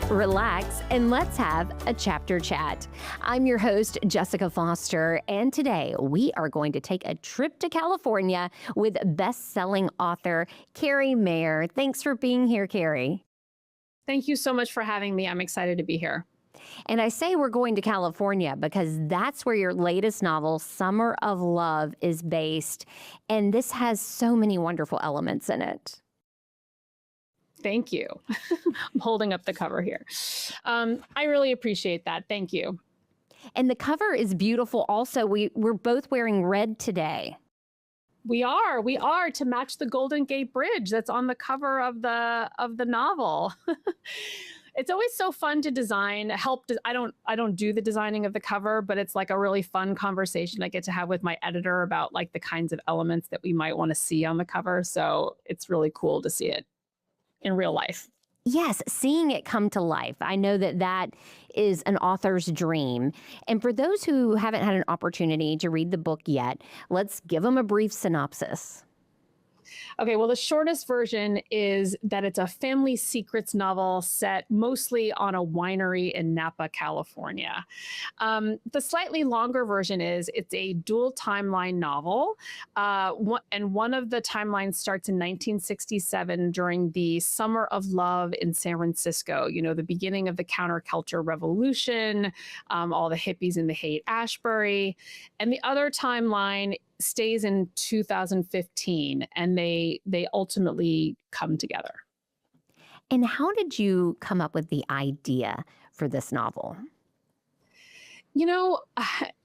relax, and let's have a chapter chat. I'm your host, Jessica Foster, and today we are going to take a trip to California with best-selling author Carrie Mayer. Thanks for being here, Carrie. Thank you so much for having me. I'm excited to be here. And I say we're going to California because that's where your latest novel, Summer of Love, is based. And this has so many wonderful elements in it. Thank you. I'm holding up the cover here. I really appreciate that. Thank you. And the cover is beautiful also. We're both wearing red today. We are to match the Golden Gate Bridge that's on the cover of the novel. It's always so fun to design. I don't do the designing of the cover, but it's like a really fun conversation I get to have with my editor about like the kinds of elements that we might want to see on the cover. So it's really cool to see it in real life. Yes, seeing it come to life. I know that is an author's dream. And for those who haven't had an opportunity to read the book yet, let's give them a brief synopsis. Okay, well, the shortest version is that it's a family secrets novel set mostly on a winery in Napa, California. The slightly longer version is it's a dual timeline novel. And one of the timelines starts in 1967 during the Summer of Love in San Francisco, you know, the beginning of the counterculture revolution, all the hippies in the Haight-Ashbury. And the other timeline stays in 2015, and they ultimately come together. And how did you come up with the idea for this novel? You know,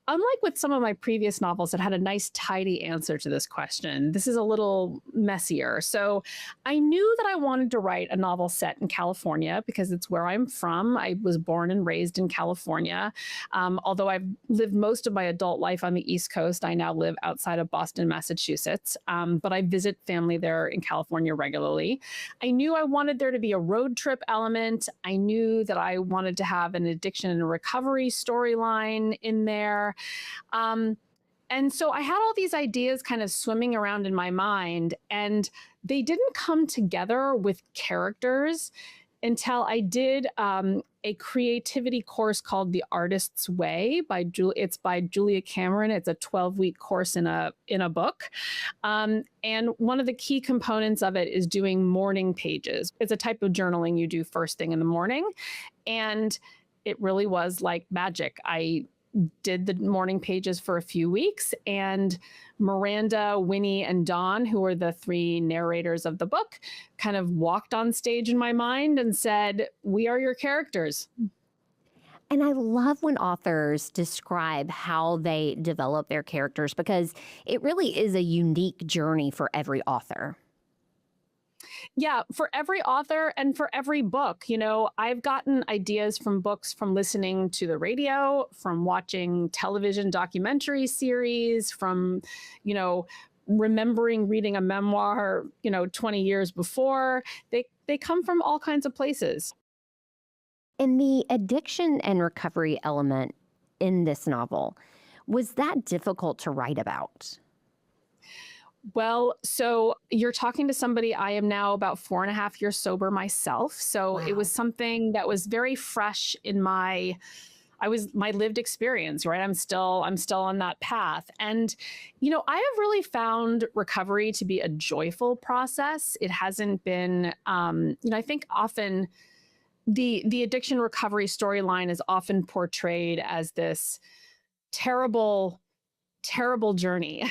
unlike with some of my previous novels that had a nice, tidy answer to this question, this is a little messier. So I knew that I wanted to write a novel set in California because it's where I'm from. I was born and raised in California. Although I've lived most of my adult life on the East Coast, I now live outside of Boston, Massachusetts. But I visit family there in California regularly. I knew I wanted there to be a road trip element. I knew that I wanted to have an addiction and recovery storyline in there. And so I had all these ideas kind of swimming around in my mind, and they didn't come together with characters until I did a creativity course called The Artist's Way it's by Julia Cameron. It's a 12-week course in a book. And one of the key components of it is doing morning pages. It's a type of journaling you do first thing in the morning. And it really was like magic. I did the morning pages for a few weeks, and Miranda, Winnie, and Dawn, who are the three narrators of the book, kind of walked on stage in my mind and said, "We are your characters." And I love when authors describe how they develop their characters because it really is a unique journey for every author. Yeah, for every author and for every book. You know, I've gotten ideas from books from listening to the radio, from watching television documentary series, from, you know, remembering reading a memoir, 20 years before. They come from all kinds of places. And the addiction and recovery element in this novel, was that difficult to write about? Well, so you're talking to somebody. I am now about 4.5 years sober myself. So Wow. it was something that was very fresh in my lived experience, right? I'm still on that path. And, I have really found recovery to be a joyful process. It hasn't been, I think often the addiction recovery storyline is often portrayed as this terrible journey.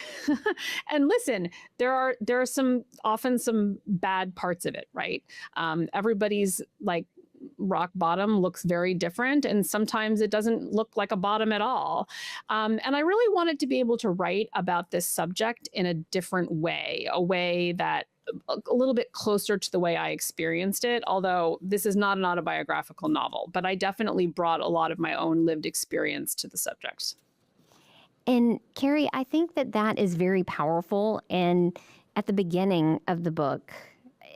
And listen, there are often some bad parts of it, right? Everybody's like rock bottom looks very different, and sometimes it doesn't look like a bottom at all. And I really wanted to be able to write about this subject in a different way, a way that a little bit closer to the way I experienced it, although this is not an autobiographical novel, but I definitely brought a lot of my own lived experience to the subject. And Carrie, I think that is very powerful. And at the beginning of the book,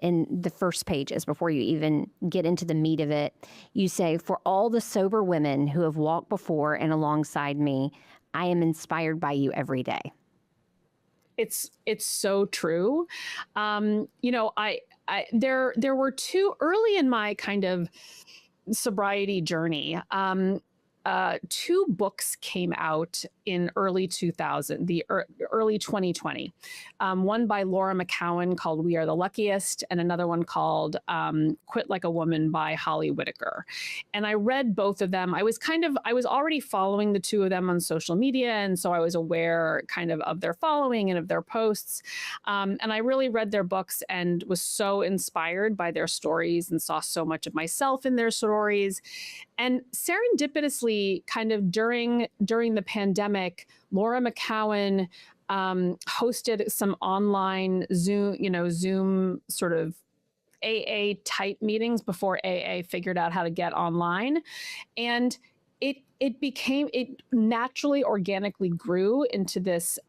in the first pages, before you even get into the meat of it, you say, "For all the sober women who have walked before and alongside me, I am inspired by you every day." It's so true. There were two early in my kind of sobriety journey. Two books came out in early 2000, early 2020. One by Laura McCowan called "We Are the Luckiest," and another one called "Quit Like a Woman" by Holly Whitaker. And I read both of them. I was already following the two of them on social media, and so I was aware kind of their following and of their posts. And I really read their books and was so inspired by their stories and saw so much of myself in their stories. And serendipitously, kind of during the pandemic, Laura McCowan hosted some online Zoom sort of AA type meetings before AA figured out how to get online. And it naturally, organically grew into this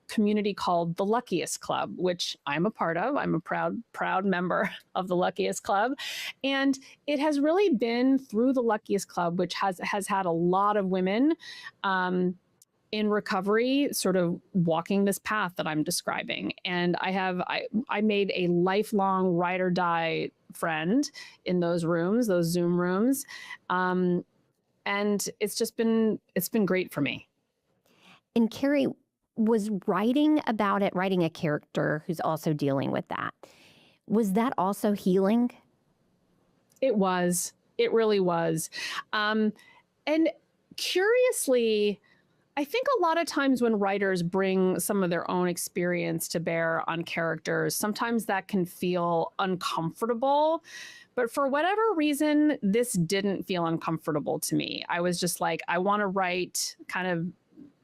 community called the Luckiest Club, which I'm a part of. I'm a proud member of the Luckiest Club. And it has really been through the Luckiest Club, which has had a lot of women in recovery sort of walking this path that I'm describing. And I made a lifelong ride or die friend in those rooms, those Zoom rooms. And it's been great for me. And Carrie, was writing about it, writing a character who's also dealing with that, was that also healing? It was. It really was. And curiously, I think a lot of times when writers bring some of their own experience to bear on characters, sometimes that can feel uncomfortable. But for whatever reason, this didn't feel uncomfortable to me. I was just like, I want to write kind of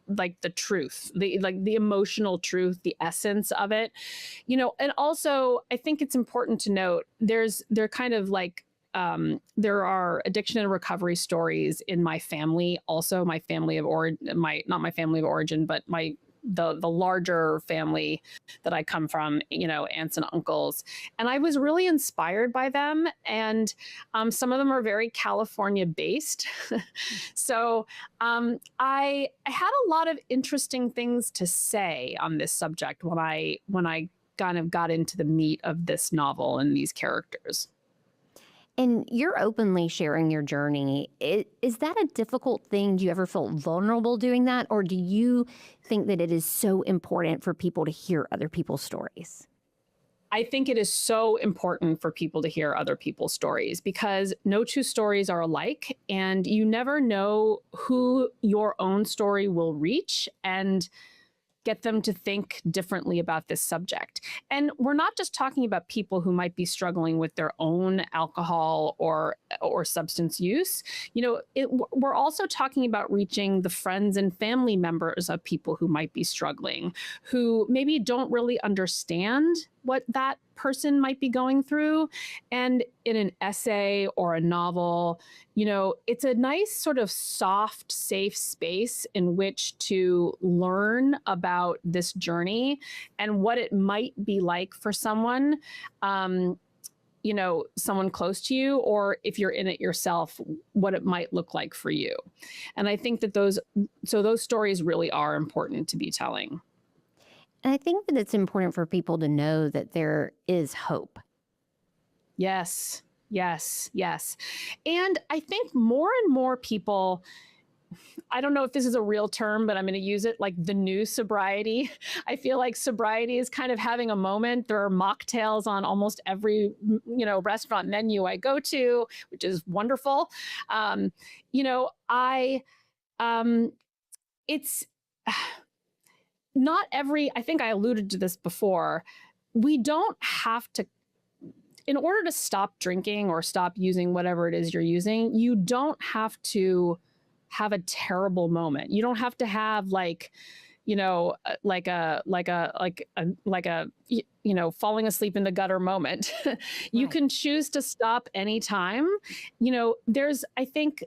like the truth, the emotional truth, the essence of it, and also I think it's important to note there are addiction and recovery stories in my family, also my family of origin, not my family of origin, but the larger family that I come from, aunts and uncles. And I was really inspired by them. And some of them are very California based. So I had a lot of interesting things to say on this subject when I kind of got into the meat of this novel and these characters. And you're openly sharing your journey. Is that a difficult thing? Do you ever feel vulnerable doing that? Or do you think that it is so important for people to hear other people's stories? I think it is so important for people to hear other people's stories because no two stories are alike, and you never know who your own story will reach and get them to think differently about this subject. And we're not just talking about people who might be struggling with their own alcohol or substance use. We're also talking about reaching the friends and family members of people who might be struggling, who maybe don't really understand what that person might be going through. And in an essay or a novel, it's a nice sort of soft, safe space in which to learn about this journey and what it might be like for someone, someone close to you, or if you're in it yourself, what it might look like for you. And I think that those stories really are important to be telling. And I think that it's important for people to know that there is hope. Yes, yes, yes. And I think more and more people, I don't know if this is a real term, but I'm going to use it, like the new sobriety. I feel like sobriety is kind of having a moment. There are mocktails on almost every, restaurant menu I go to, which is wonderful. It's not every, I think I alluded to this before, we don't have to, in order to stop drinking or stop using whatever it is you're using, you don't have to have a terrible moment. You don't have to have falling asleep in the gutter moment. You Right. can choose to stop anytime. There's, I think,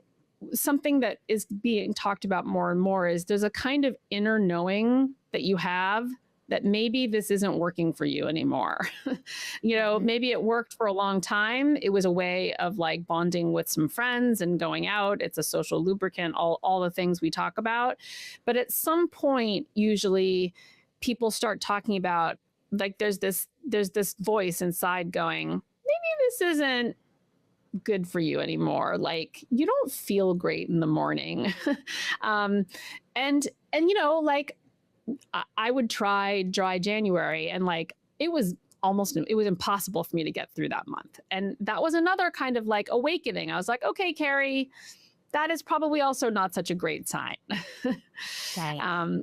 something that is being talked about more and more is there's a kind of inner knowing that you have that maybe this isn't working for you anymore. Maybe it worked for a long time. It was a way of like bonding with some friends and going out. It's a social lubricant, all the things we talk about. But at some point, usually people start talking about, like, there's this voice inside going, maybe this isn't good for you anymore. Like, you don't feel great in the morning. um, and like I would try dry January, and like it was impossible for me to get through that month. And that was another kind of like awakening. I was like, okay, Carrie, that is probably also not such a great sign. Right.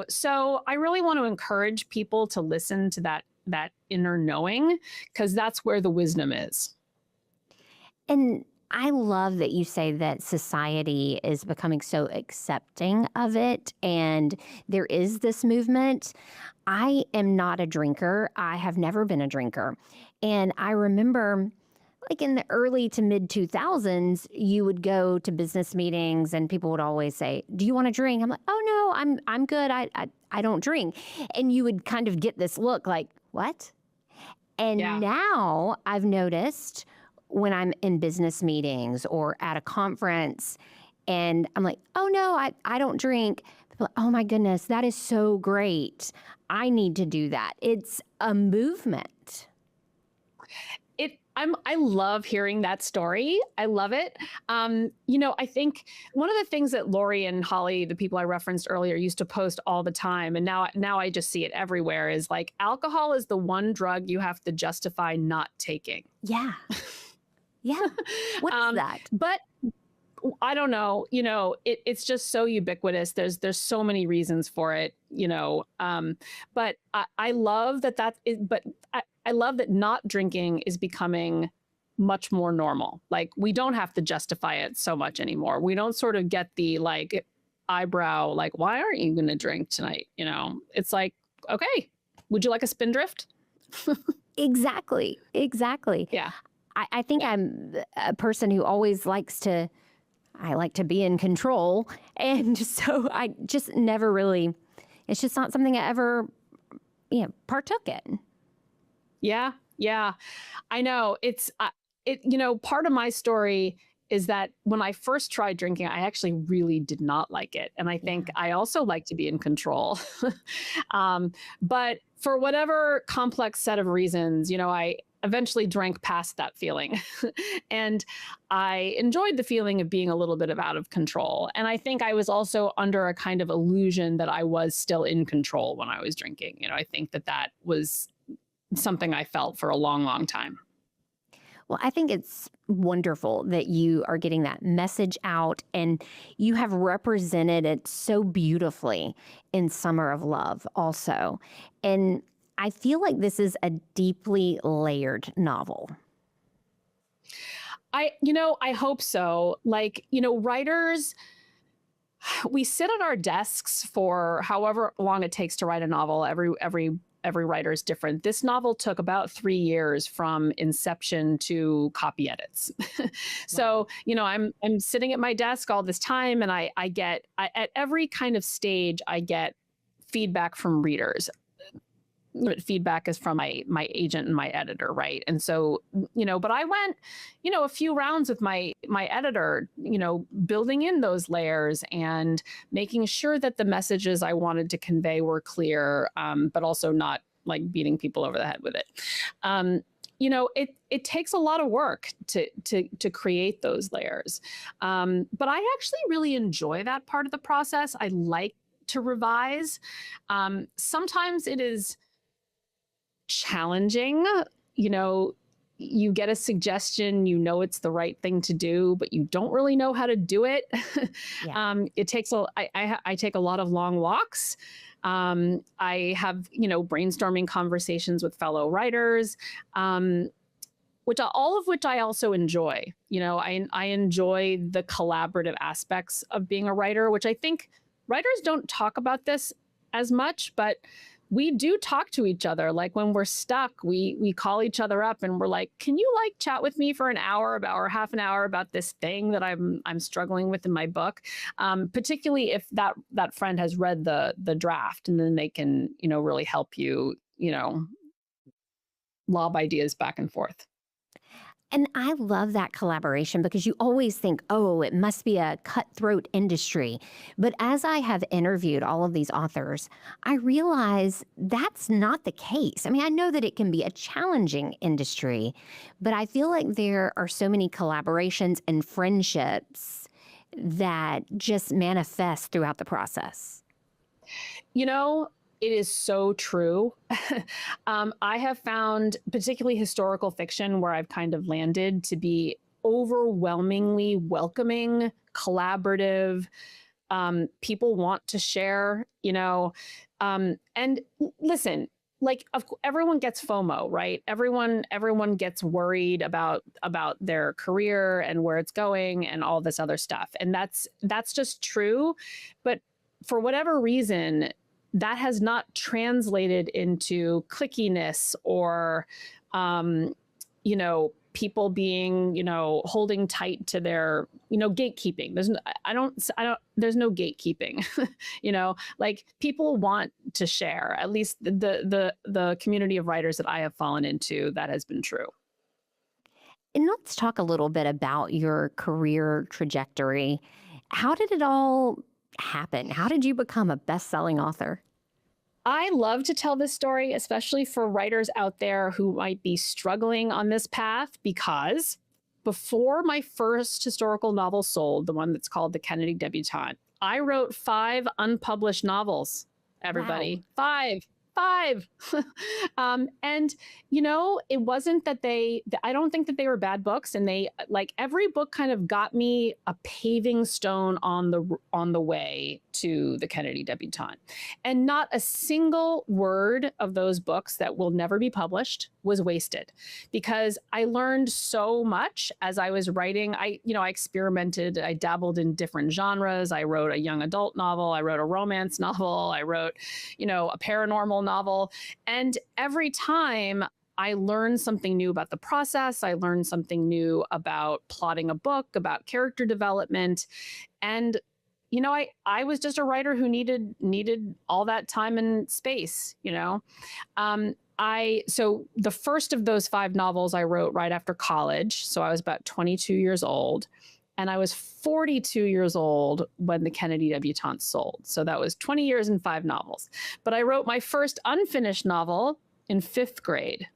So I really want to encourage people to listen to that inner knowing, because that's where the wisdom is. And I love that you say that society is becoming so accepting of it and there is this movement. I am not a drinker. I have never been a drinker. And I remember like in the early to mid 2000s, you would go to business meetings and people would always say, "Do you want a drink?" I'm like, "Oh no, I'm good. I don't drink." And you would kind of get this look like, "What?" And Yeah. now I've noticed when I'm in business meetings or at a conference and I'm like, "Oh no, I don't drink." People are like, "Oh my goodness, that is so great. I need to do that." It's a movement. I love hearing that story. I love it. I think one of the things that Lori and Holly, the people I referenced earlier, used to post all the time, and now I just see it everywhere, is like alcohol is the one drug you have to justify not taking. Yeah. Yeah. What is that? But I don't know, it's just so ubiquitous. There's so many reasons for it, but I love I love that not drinking is becoming much more normal. Like, we don't have to justify it so much anymore. We don't sort of get the like eyebrow, like, why aren't you going to drink tonight? It's like, okay, would you like a spindrift? Exactly. Exactly. Yeah. I think Yeah. I'm a person who always I like to be in control. And so I just never really, it's just not something I ever, partook in. Yeah, yeah. I know. Part of my story is that when I first tried drinking, I actually really did not like it. And I think Yeah. I also like to be in control. But for whatever complex set of reasons, I eventually drank past that feeling. And I enjoyed the feeling of being a little bit of out of control. And I think I was also under a kind of illusion that I was still in control when I was drinking. I think that was something I felt for a long, long time. Well, I think it's wonderful that you are getting that message out and you have represented it so beautifully in Summer of Love also. And I feel like this is a deeply layered novel. I hope so. Like, writers, we sit at our desks for however long it takes to write a novel. Every writer is different. This novel took about 3 years from inception to copy edits. So, I'm sitting at my desk all this time, and I get at every kind of stage, I get feedback from readers. But feedback is from my agent and my editor, right? And so, but I went, a few rounds with my editor, building in those layers and making sure that the messages I wanted to convey were clear, but also not like beating people over the head with it. It takes a lot of work to create those layers, but I actually really enjoy that part of the process. I like to revise. Sometimes it is challenging. You get a suggestion, it's the right thing to do, but you don't really know how to do it. Yeah. It takes I take a lot of long walks. I have, brainstorming conversations with fellow writers, all of which I also enjoy. I enjoy the collaborative aspects of being a writer, which I think writers don't talk about this as much, but we do talk to each other. Like, when we're stuck, we call each other up and we're like, "Can you like chat with me for an hour or half an hour about this thing that I'm struggling with in my book?" Particularly if that friend has read the draft, and then they can, really help you, lob ideas back and forth. And I love that collaboration because you always think, oh, it must be a cutthroat industry. But as I have interviewed all of these authors, I realize that's not the case. I mean, I know that it can be a challenging industry, but I feel like there are so many collaborations and friendships that just manifest throughout the process. You know, it is so true. I have found, particularly historical fiction, where I've kind of landed to be overwhelmingly welcoming, collaborative. People want to share, and listen, like everyone gets FOMO, right? Everyone gets worried about their career and where it's going and all this other stuff. And that's just true. But for whatever reason, that has not translated into clickiness or, people being, holding tight to their, gatekeeping. There's no gatekeeping, like people want to share. At least the community of writers that I have fallen into, that has been true. And let's talk a little bit about your career trajectory. How did it all happen? How did you become a best-selling author? I love to tell this story, especially for writers out there who might be struggling on this path, because before my first historical novel sold, the one that's called The Kennedy Debutante, I wrote 5 unpublished novels, everybody. Wow. 5. And it wasn't that I don't think that they were bad books, and they, like, every book kind of got me a paving stone on the way to The Kennedy Debutante. And not a single word of those books that will never be published was wasted, because I learned so much as I was writing. I experimented, I dabbled in different genres. I wrote a young adult novel, I wrote a romance novel, I wrote, a paranormal novel. And every time I learned something new about the process, I learned something new about plotting a book, about character development. And I was just a writer who needed all that time and space. So the first of those 5 novels I wrote right after college. So I was about 22 years old, and I was 42 years old when The Kennedy Debutante sold. So that was 20 years and 5 novels. But I wrote my first unfinished novel in 5th grade.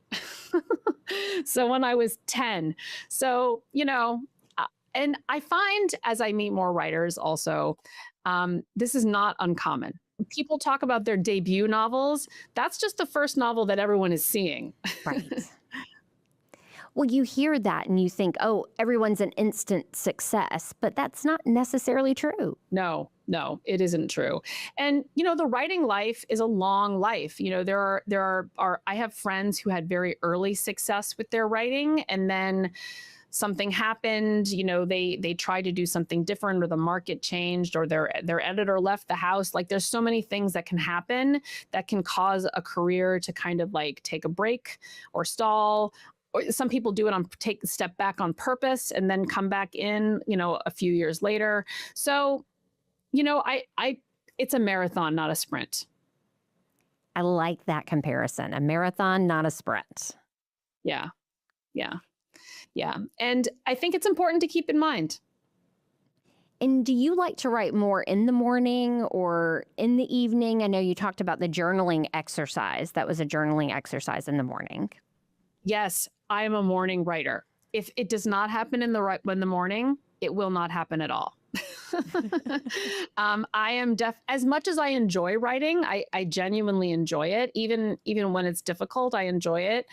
So when I was 10. So, and I find, as I meet more writers also, this is not uncommon. People talk about their debut novels. That's just the first novel that everyone is seeing. Right. Well, you hear that and you think, oh, everyone's an instant success, but that's not necessarily true. No, it isn't true. And, the writing life is a long life. I have friends who had very early success with their writing, and then something happened, they tried to do something different, or the market changed, or their editor left the house. Like, there's so many things that can happen that can cause a career to kind of like take a break or stall. Or some people do it take a step back on purpose and then come back in, a few years later. So, it's a marathon, not a sprint. I like that comparison. A marathon, not a sprint. Yeah. And I think it's important to keep in mind. And do you like to write more in the morning or in the evening? I know you talked about the journaling exercise. That was a journaling exercise in the morning. Yes, I am a morning writer. If it does not happen in the morning, it will not happen at all. I am as much as I enjoy writing, I genuinely enjoy it. Even when it's difficult, I enjoy it.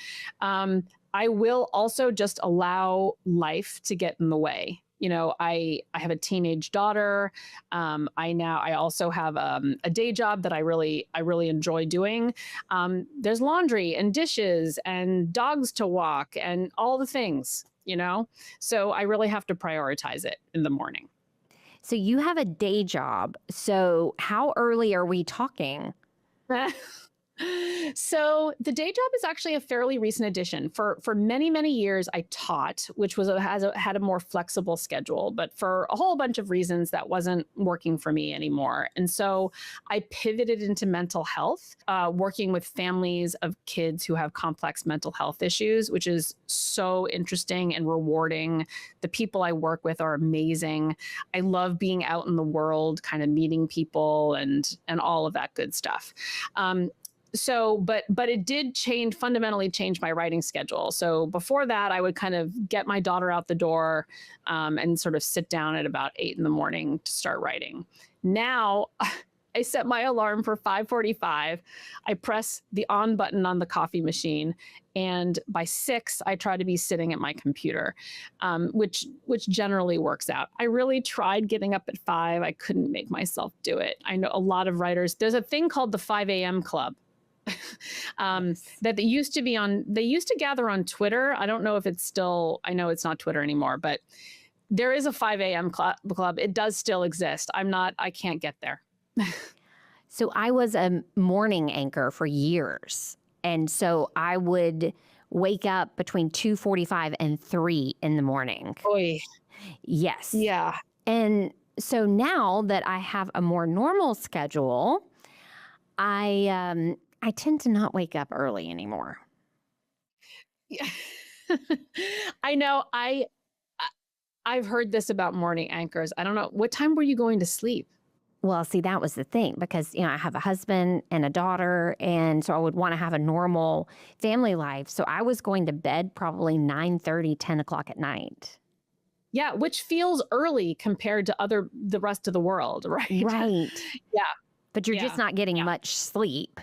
I will also just allow life to get in the way. I have a teenage daughter. I also have a day job that I really enjoy doing. There's laundry and dishes and dogs to walk and all the things, so I really have to prioritize it in the morning. So you have a day job. So how early are we talking? So the day job is actually a fairly recent addition. For many years, I taught, which had a more flexible schedule, but for a whole bunch of reasons, that wasn't working for me anymore. And so I pivoted into mental health, working with families of kids who have complex mental health issues, which is so interesting and rewarding. The people I work with are amazing. I love being out in the world, kind of meeting people and all of that good stuff. But it did fundamentally change my writing schedule. So before that, I would kind of get my daughter out the door, and sort of sit down at about 8 in the morning to start writing. Now I set my alarm for 5:45. I press the on button on the coffee machine, and by 6, I try to be sitting at my computer, which generally works out. I really tried getting up at 5. I couldn't make myself do it. I know a lot of writers. There's a thing called the 5 a.m. club. Yes. That they used to gather on Twitter. I don't know if it's still, I know it's not Twitter anymore, but there is a 5 a.m. club. It does still exist. I can't get there. So I was a morning anchor for years. And so I would wake up between 2:45 and 3 in the morning. Oy. Yes. Yeah. And so now that I have a more normal schedule, I tend to not wake up early anymore. Yeah. I know. I've heard this about morning anchors. I don't know. What time were you going to sleep? Well, see, that was the thing because, I have a husband and a daughter, and so I would want to have a normal family life. So I was going to bed probably 9:30, 10 o'clock at night. Yeah, which feels early compared to the rest of the world, right? Right. Yeah. But you're just Yeah. not getting Yeah. much sleep.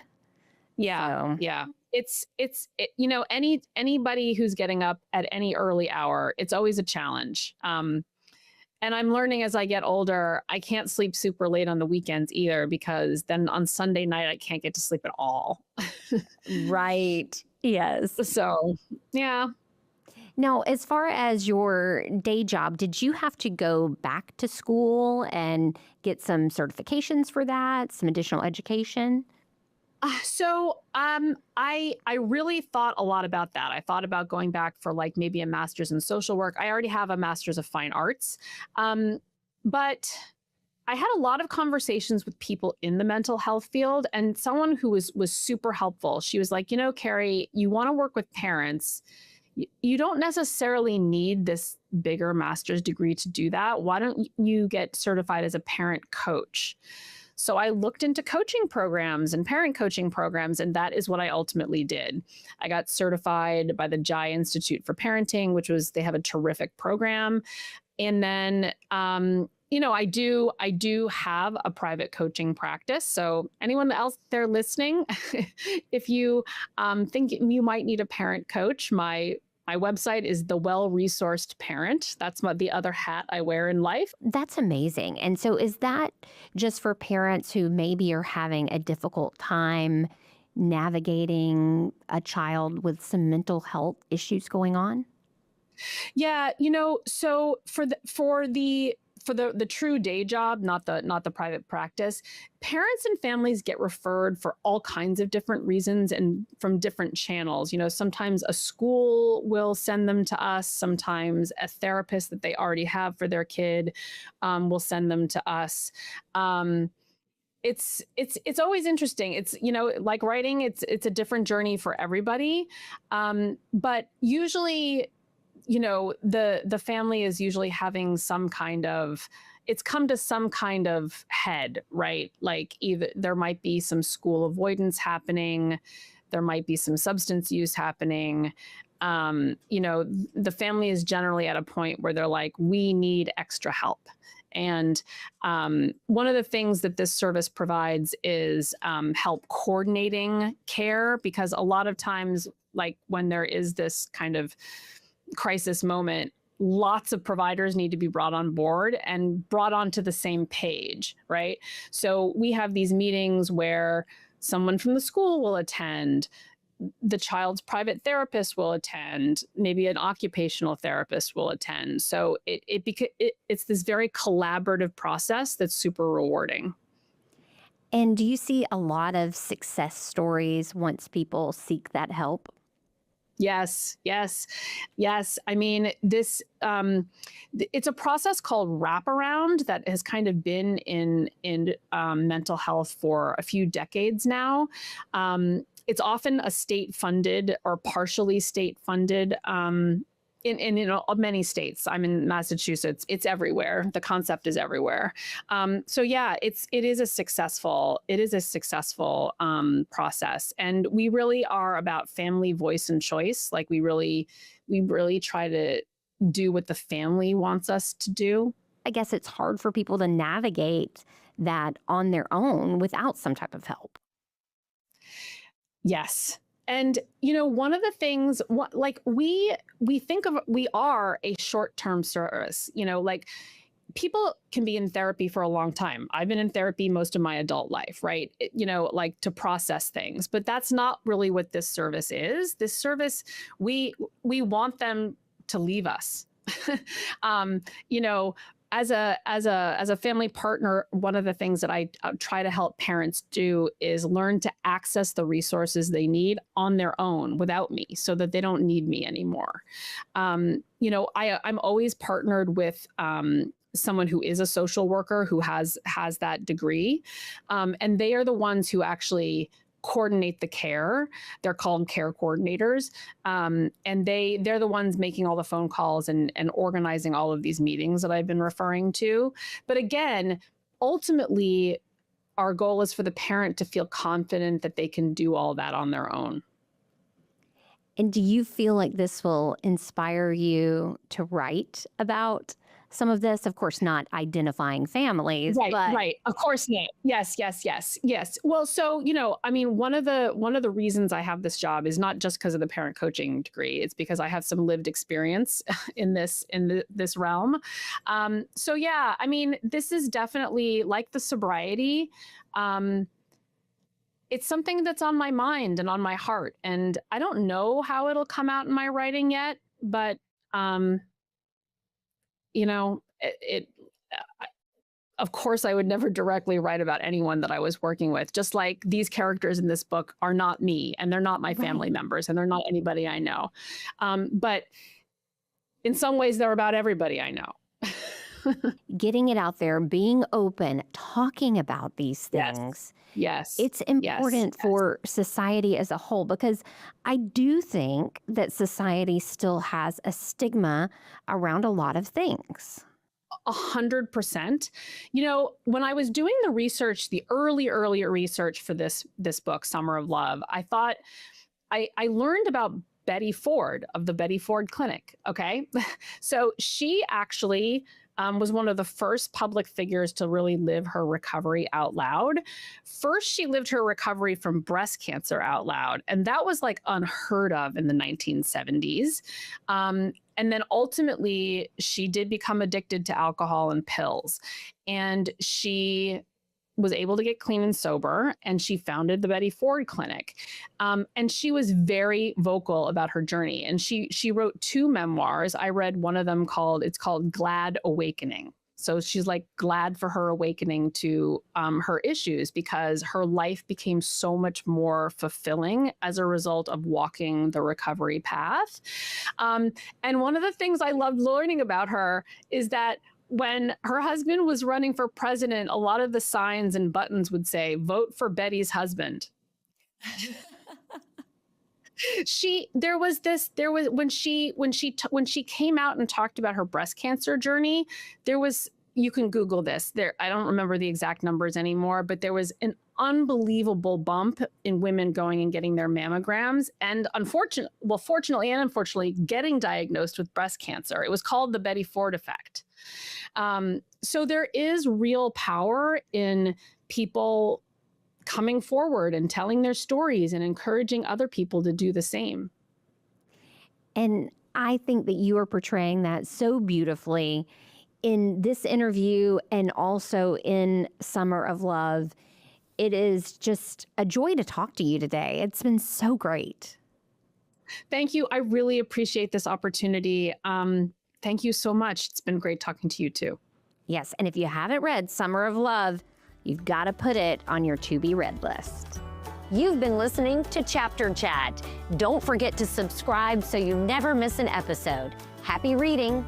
Yeah. So, Yeah. Anybody who's getting up at any early hour, it's always a challenge. And I'm learning as I get older, I can't sleep super late on the weekends either, because then on Sunday night, I can't get to sleep at all. right. Yes. So, yeah. Now, as far as your day job, did you have to go back to school and get some certifications for that, some additional education? I really thought a lot about that. I thought about going back for like maybe a master's in social work. I already have a master's of fine arts. But I had a lot of conversations with people in the mental health field, and someone who was super helpful. She was like, Carrie, you want to work with parents. You don't necessarily need this bigger master's degree to do that. Why don't you get certified as a parent coach? So I looked into coaching programs and parent coaching programs, and that is what I ultimately did. I got certified by the Jai Institute for Parenting, they have a terrific program. And then, I do have a private coaching practice. So anyone else there listening, if you think you might need a parent coach, my website is The Well-Resourced Parent. That's the other hat I wear in life. That's amazing. And so is that just for parents who maybe are having a difficult time navigating a child with some mental health issues going on? Yeah, so for the true day job, not the private practice, parents and families get referred for all kinds of different reasons and from different channels. Sometimes a school will send them to us. Sometimes a therapist that they already have for their kid will send them to us. It's always interesting. It's, like writing, it's a different journey for everybody. But usually, the family is usually having it's come to some kind of head, right? Like either there might be some school avoidance happening, there might be some substance use happening. The family is generally at a point where they're like, we need extra help. And one of the things that this service provides is help coordinating care, because a lot of times, like when there is this kind of crisis moment, lots of providers need to be brought on board and brought onto the same page, right? So we have these meetings where someone from the school will attend, the child's private therapist will attend, maybe an occupational therapist will attend. So it's this very collaborative process that's super rewarding. And do you see a lot of success stories once people seek that help? Yes, yes, yes. I mean, it's a process called wraparound that has kind of been in mental health for a few decades now. It's often a state funded or partially state funded. In many states. I'm in Massachusetts. It's everywhere. The concept is everywhere. So yeah, it is a successful process, and we really are about family voice and choice. Like we really try to do what the family wants us to do. I guess it's hard for people to navigate that on their own without some type of help. Yes. And one of the things like we think of we are a short-term service, like people can be in therapy for a long time. I've been in therapy most of my adult life, right? Like to process things, but that's not really what this service is. This service, we want them to leave us. um, you know, as a family partner, one of the things that I try to help parents do is learn to access the resources they need on their own without me, so that they don't need me anymore. I'm always partnered with someone who is a social worker who has that degree, and they are the ones who actually coordinate the care. They're called care coordinators, and they're the ones making all the phone calls and organizing all of these meetings that I've been referring to. But again, ultimately, our goal is for the parent to feel confident that they can do all that on their own. And do you feel like this will inspire you to write about some of this? Of course, not identifying families, Right, but right. Of course not. Yes, yes, yes, yes. Well, so, I mean, one of the reasons I have this job is not just because of the parent coaching degree. It's because I have some lived experience in this realm. So yeah, I mean, this is definitely like the sobriety. Um, it's something that's on my mind and on my heart, and I don't know how it'll come out in my writing yet, but um, it of course, I would never directly write about anyone that I was working with. Just like these characters in this book are not me, and they're not my right. family members, and they're not anybody I know. But in some ways, they're about everybody I know. Getting it out there, being open, talking about these Yes, things, yes, it's yes, important yes. for society as a whole because I do think that society still has a stigma around a lot of things. 100%. When I was doing the research, the earlier research for this book, Summer of Love, I thought I learned about Betty Ford of the Betty Ford Clinic. Okay. So she actually was one of the first public figures to really live her recovery out loud. First, she lived her recovery from breast cancer out loud, and that was like unheard of in the 1970s. And then ultimately, she did become addicted to alcohol and pills, and she was able to get clean and sober, and she founded the Betty Ford Clinic. And she was very vocal about her journey, and she wrote two memoirs. I read one of them called Glad Awakening. So she's like glad for her awakening to her issues, because her life became so much more fulfilling as a result of walking the recovery path. And one of the things I loved learning about her is that when her husband was running for president, a lot of the signs and buttons would say, "Vote for Betty's husband." There was when she came out and talked about her breast cancer journey, there was, you can Google this. I don't remember the exact numbers anymore, but there was an unbelievable bump in women going and getting their mammograms, and fortunately and unfortunately, getting diagnosed with breast cancer. It was called the Betty Ford effect. So there is real power in people coming forward and telling their stories and encouraging other people to do the same. And I think that you are portraying that so beautifully in this interview and also in Summer of Love. It is just a joy to talk to you today. It's been so great. Thank you. I really appreciate this opportunity. Thank you so much. It's been great talking to you too. Yes. And if you haven't read Summer of Love, you've got to put it on your to-be-read list. You've been listening to Chapter Chat. Don't forget to subscribe so you never miss an episode. Happy reading!